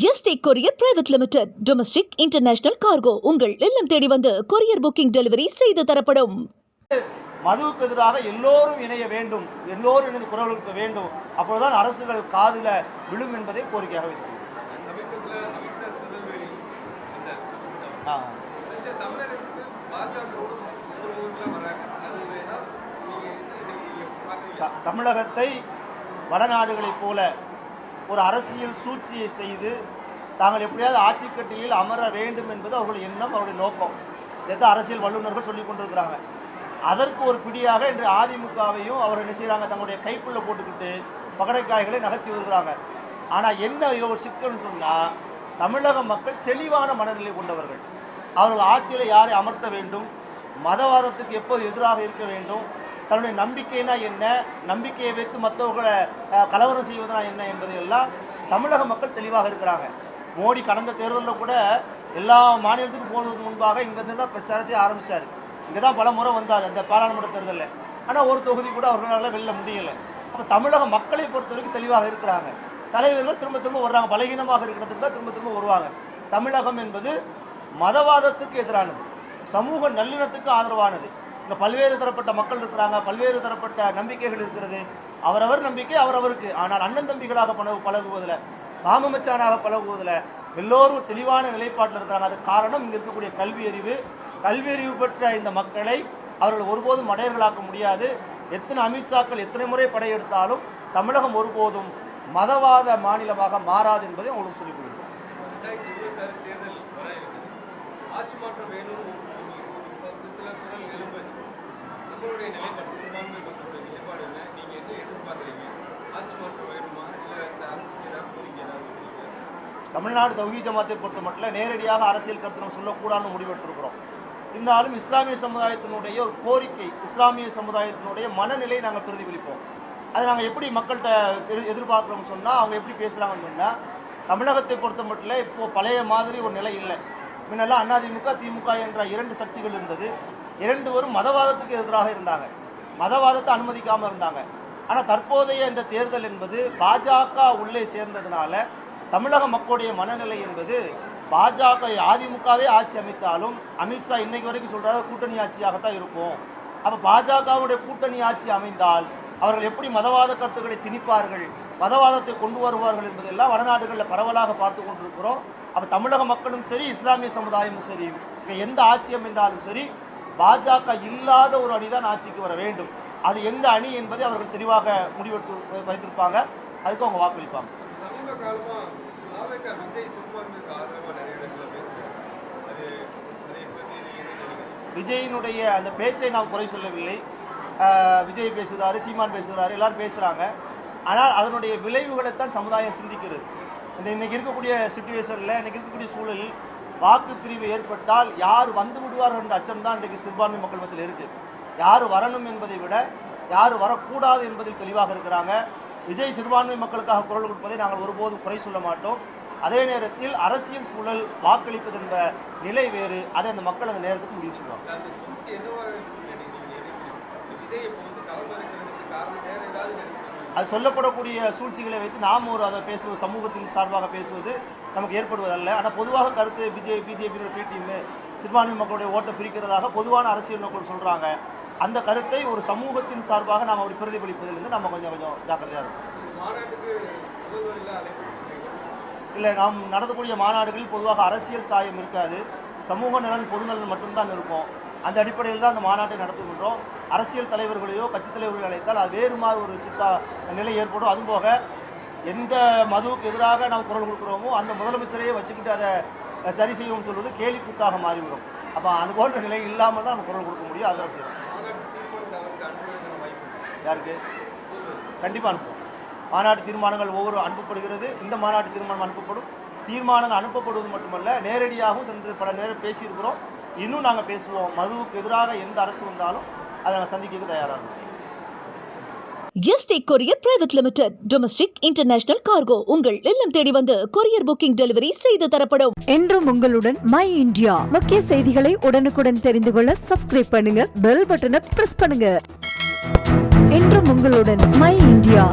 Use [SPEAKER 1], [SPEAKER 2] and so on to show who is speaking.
[SPEAKER 1] Yesterday courier private limited domestic international cargo உங்கள் இல்லம் தேடி வந்து கொரியர் புக்கிங் டெலிவரி செய்து தரப்படும்.
[SPEAKER 2] மதுவுக்கு எதிராக எல்லோரும் இணைய வேண்டும், எல்லோரும் இணைந்து குரல் கொடுக்க வேண்டும். அப்பொழுதுதான் அரசுகள் காதில விழும் என்பதை கோரிக்கையாக வைத்துள்ளது. தமிழகத்தை வடநாடுகளைப் போல ஒரு அரசியல் சூழ்ச்சியை செய்து தாங்கள் எப்படியாவது ஆட்சி கட்டியில் அமர வேண்டும் என்பது அவர்களுடைய எண்ணம், அவருடைய நோக்கம். இதை அரசியல் வல்லுநர்கள் சொல்லிக் கொண்டிருக்கிறாங்க. அதற்கு ஒரு பிடியாக இன்று அதிமுகவையும் அவர்கள் என்ன செய்கிறாங்க, தங்களுடைய கைக்குள்ளே போட்டுக்கிட்டு பகடைக்காய்களை நகர்த்தி வருகிறாங்க. ஆனால் என்ன ஒரு சிக்கல்னு சொன்னால், தமிழக மக்கள் தெளிவான மனநிலை கொண்டவர்கள். அவர்கள் ஆட்சியில் யாரை அமர்த்த வேண்டும், மதவாதத்துக்கு எப்போது எதிராக இருக்க வேண்டும், தன்னுடைய நம்பிக்கைனா என்ன, நம்பிக்கையை வைத்து மற்றவர்களை கலவரம் செய்வதுனா என்ன என்பதையெல்லாம் தமிழக மக்கள் தெளிவாக இருக்கிறாங்க. மோடி கடந்த தேர்தலில் கூட எல்லா மாநிலத்துக்கும் போனதுக்கு முன்பாக இங்கேருந்து தான் பிரச்சாரத்தை ஆரம்பித்தார். இங்கே தான் பல முறை வந்தார் அந்த பாராளுமன்ற தேர்தலில். ஆனால் ஒரு தொகுதி கூட அவர்களால் வெல்ல முடியலை. அப்போ தமிழக மக்களை பொறுத்த வரைக்கும் தெளிவாக இருக்கிறாங்க. தலைவர்கள் திரும்ப திரும்ப வர்றாங்க, பலகீனமாக இருக்கிறதுக்கு தான் திரும்ப திரும்ப வருவாங்க. தமிழகம் என்பது மதவாதத்துக்கு எதிரானது, சமூக நல்லிணத்துக்கு ஆதரவானது. இங்கே பல்வேறு தரப்பட்ட மக்கள் இருக்கிறாங்க, பல்வேறு தரப்பட்ட நம்பிக்கைகள் இருக்கிறது. அவரவர் நம்பிக்கை அவரவருக்கு. ஆனால் அண்ணன் தம்பிகளாக பழகுவதில், மாமமச்சானாக பழகுவதில் எல்லோரும் தெளிவான நிலைப்பாட்டில் இருக்கிறாங்க. அது காரணம் இங்கே இருக்கக்கூடிய கல்வி அறிவு பெற்ற இந்த மக்களை அவர்கள் ஒருபோதும் மடையர்களாக்க முடியாது. எத்தனை அமித்ஷாக்கள் எத்தனை முறை படையெடுத்தாலும் தமிழகம் ஒருபோதும் மதவாத மாநிலமாக மாறாது என்பதை உங்களுக்கு சொல்லிக் கொடுக்கிறோம். தமிழ்நாடு தௌஹீத் ஜமாத்தை பொறுத்த மட்டும் நேரடியாக அரசியல் கருத்து நம்ம சொல்லக்கூடாதுன்னு முடிவெடுத்திருக்கிறோம். இருந்தாலும் இஸ்லாமிய சமுதாயத்தினுடைய ஒரு கோரிக்கை, இஸ்லாமிய சமுதாயத்தினுடைய மனநிலையை நாங்கள் பிரதிபலிப்போம். அதை நாங்கள் எப்படி மக்கள்கிட்ட எதிர்பார்க்குறோம்னு சொன்னால், அவங்க எப்படி பேசுகிறாங்கன்னு சொன்னால், தமிழகத்தை பொறுத்த மட்டும் இப்போது பழைய மாதிரி ஒரு நிலை இல்லை. முன்னெல்லாம் அதிமுக திமுக என்ற இரண்டு சக்திகள் இருந்தது. இரண்டுவரும் மதவாதத்துக்கு எதிராக இருந்தாங்க, மதவாதத்தை அனுமதிக்காமல் இருந்தாங்க. ஆனால் தற்போதைய இந்த தேர்தல் என்பது பாஜக உள்ளே சேர்ந்ததுனால தமிழக மக்களுடைய மனநிலை என்பது, பாஜக அதிமுகவே ஆட்சி அமைத்தாலும் அமித்ஷா இன்னைக்கு வரைக்கும் சொல்கிறாங்க கூட்டணி ஆட்சியாகத்தான் இருக்கும். அப்போ பாஜகவுடைய கூட்டணி ஆட்சி அமைந்தால் அவர்கள் எப்படி மதவாத கருத்துக்களை திணிப்பார்கள், மதவாதத்தை கொண்டு வருவார்கள் என்பதெல்லாம் வடநாடுகளில் பரவலாக பார்த்து கொண்டிருக்கிறோம். அப்போ தமிழக மக்களும் சரி, இஸ்லாமிய சமுதாயமும் சரி, இங்கே எந்த ஆட்சி அமைந்தாலும் சரி, பாஜக இல்லாத ஒரு அணி தான் ஆட்சிக்கு வர வேண்டும். அது எந்த அணி என்பதை அவர்கள் தெளிவாக முடிவெடுத்து வைத்திருப்பாங்க. அதுக்கு அவங்க வாக்களிப்பாங்க. விஜயினுடைய அந்த பேச்சை நாம் குறை சொல்லவில்லை. விஜய் பேசுகிறாரு, சீமான் பேசுகிறாரு, எல்லாரும் பேசுகிறாங்க. ஆனால் அதனுடைய விளைவுகளைத்தான் சமுதாயம் சிந்திக்கிறது. இன்றைக்கி இருக்கக்கூடிய சிச்சுவேஷனில், இன்றைக்கி இருக்கக்கூடிய சூழலில் வாக்கு பிரிவு ஏற்பட்டால் யார் வந்து விடுவார்கள் என்ற அச்சம் தான் இன்றைக்கு சிறுபான்மை மக்கள் மத்தியில் இருக்குது. யார் வரணும் என்பதை விட யார் வரக்கூடாது என்பதில் தெளிவாக இருக்கிறாங்க. விஜய் சிறுபான்மை மக்களுக்காக குரல் கொடுப்பதை நாங்கள் ஒருபோதும் குறை சொல்ல மாட்டோம். அதே நேரத்தில் அரசியல் சூழல், வாக்களிப்பது என்ற நிலை வேறு. அதை அந்த மக்கள் அந்த நேரத்துக்கு முடிவு செய்வாங்க. அது சொல்லப்படக்கூடிய சூழ்ச்சிகளை வைத்து நாம் அதை பேசுவது, சமூகத்தின் சார்பாக பேசுவது நமக்கு ஏற்படுவதல்ல. ஆனால் பொதுவாக கருத்து பிஜேபியோட பிடிஎம் சிறுபான்மை மக்களுடைய ஓட்டை பிரிக்கிறதாக பொதுவான அரசியல் நோக்கம் சொல்கிறாங்க. அந்த கருத்தை ஒரு சமூகத்தின் சார்பாக நாம் அப்படி பிரதிபலிப்பதிலிருந்து நம்ம கொஞ்சம் ஜாக்கிரதையாக இருக்கும். இல்லை, நாம் நடத்தக்கூடிய மாநாடுகளில் பொதுவாக அரசியல் சாயம் இருக்காது, சமூக நலன், பொதுநலன் மட்டும்தான் இருக்கும். அந்த அடிப்படையில் தான் அந்த மாநாட்டை நடத்துகின்றோம். அரசியல் தலைவர்களையோ கட்சித் தலைவர்கள் அழைத்தால் அது வேறு மாதிரி ஒரு நிலை ஏற்படும். அதுபோக எந்த மதுவுக்கு எதிராக நாம் குரல் கொடுக்குறோமோ அந்த முதலமைச்சரையே வச்சுக்கிட்டு அதை சரி செய்வோம்னு சொல்வது கேலி கூத்தாக மாறிவிடும். அப்போ அது போன்ற நிலை இல்லாமல் தான் நம்ம குரல் கொடுக்க முடியும். அது அவசியம். யாருக்கு? கண்டிப்பாக அனுப்புவோம். மாநாட்டு தீர்மானங்கள் ஒவ்வொரு அனுப்பப்படுகிறது. இந்த மாநாட்டு தீர்மானம் அனுப்பப்படும். தீர்மானங்கள் அனுப்பப்படுவது மட்டுமல்ல, நேரடியாகவும் சென்று பல நேரம் பேசியிருக்கிறோம். இன்னும் நாங்கள் பேசுவோம். மதுவுக்கு எதிராக எந்த அரசு வந்தாலும் அதை நாங்கள் சந்திக்க தயாராகும்.
[SPEAKER 1] Yesterday courier private limited domestic international cargo உங்கள் இல்லம் தேடி வந்து கொரியர் புக்கிங் டெலிவரி செய்து தரப்படும்.
[SPEAKER 3] என்றும் உங்களுடன் மை இந்தியா. முக்கிய செய்திகளை உடனுக்குடன் தெரிந்து கொள்ள சப்ஸ்கிரைப் பண்ணுங்க, பெல் பட்டனை பிரஸ் பண்ணுங்க. என்றும் உங்களுடன் மை இந்தியா.